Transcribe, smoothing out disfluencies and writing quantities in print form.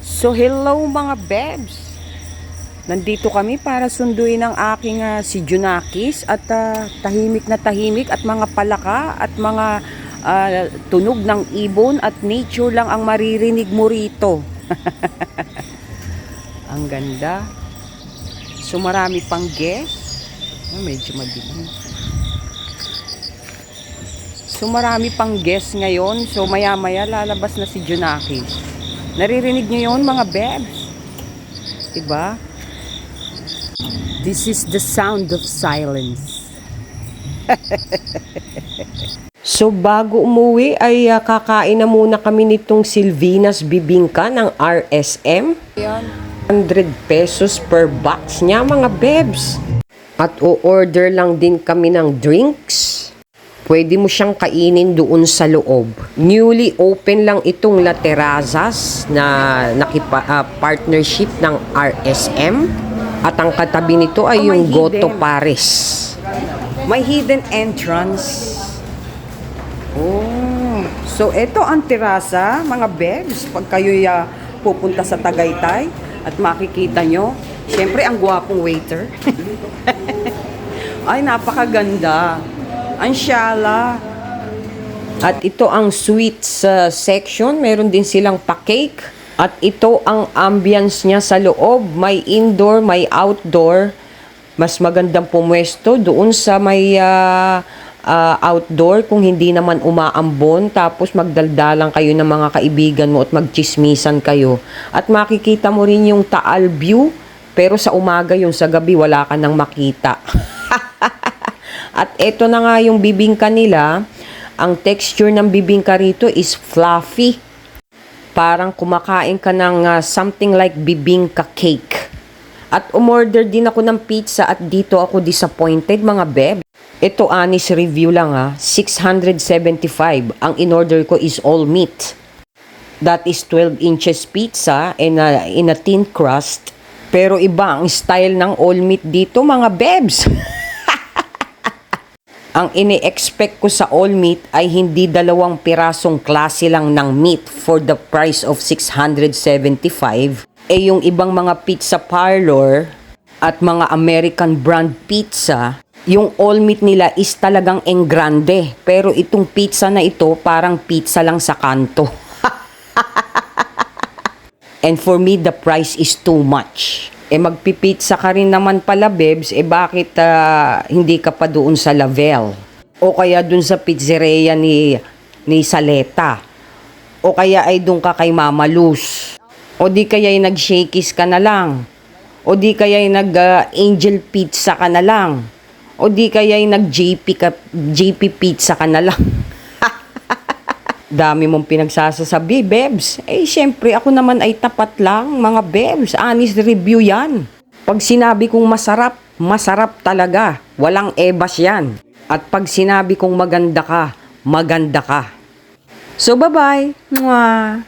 So hello mga bebs. Nandito kami para sunduin ang aking si Junakis at tahimik na tahimik at mga palaka at mga tunog ng ibon at nature lang ang maririnig mo rito. Ang ganda. So marami pang guests. Medyo madilim. So marami pang guests ngayon. So maya maya lalabas na si Junakis. Naririnig niyo yon mga bebs? Diba? This is the sound of silence. So bago umuwi ay kakain na muna kami nitong Silvina's Bibingka ng RSM. 100 pesos per box niya mga bebs. At o-order lang din kami ng drinks. Pwede mo siyang kainin doon sa loob. Newly open lang itong La Terrazas na partnership ng RSM. At ang katabi nito ay yung Goto Paris. May hidden entrance. Oh, so ito ang terasa, mga bebs. Pag kayo'y pupunta sa Tagaytay at makikita nyo, syempre ang gwapong waiter. Ay, napakaganda. Ang syala. At ito ang sweets section. Meron din silang pa-cake. At ito ang ambience niya sa loob. May indoor, may outdoor. Mas magandang pumwesto doon sa may outdoor kung hindi naman umaambon. Tapos magdaldalan kayo ng mga kaibigan mo at magchismisan kayo. At makikita mo rin yung Taal view. Pero sa umaga yung sa gabi wala ka nang makita. At ito na nga yung bibingka nila. Ang texture ng bibingka rito is fluffy. Parang kumakain ka ng something like bibingka cake. At umorder din ako ng pizza at dito ako disappointed mga beb. Ito honest review lang 675. Ang in-order ko is all meat. That is 12 inches pizza in a thin crust. Pero iba ang style ng all meat dito mga bebs. Ang ini-expect ko sa all meat ay hindi 2 pirasong klase lang ng meat for the price of 675. Yung ibang mga pizza parlor at mga American brand pizza, yung all meat nila is talagang engrande. Pero itong pizza na ito parang pizza lang sa kanto. And for me, the price is too much. Magpipizza ka rin naman pala, bebs, bakit hindi ka pa doon sa Lavelle? O kaya doon sa pizzeria ni Saleta? O kaya ay doon ka kay Mama Luz? O di kaya ay nag-Shakey's ka na lang? O di kaya ay nag-Angel Pizza ka na lang? O di kaya ay nag-JP Pizza ka na lang? Dami mong pinagsasasabi, bebs. Syempre, ako naman ay tapat lang, mga bebs. Honest review yan. Pag sinabi kong masarap, masarap talaga. Walang ebas yan. At pag sinabi kong maganda ka, maganda ka. So, bye-bye. Mwah.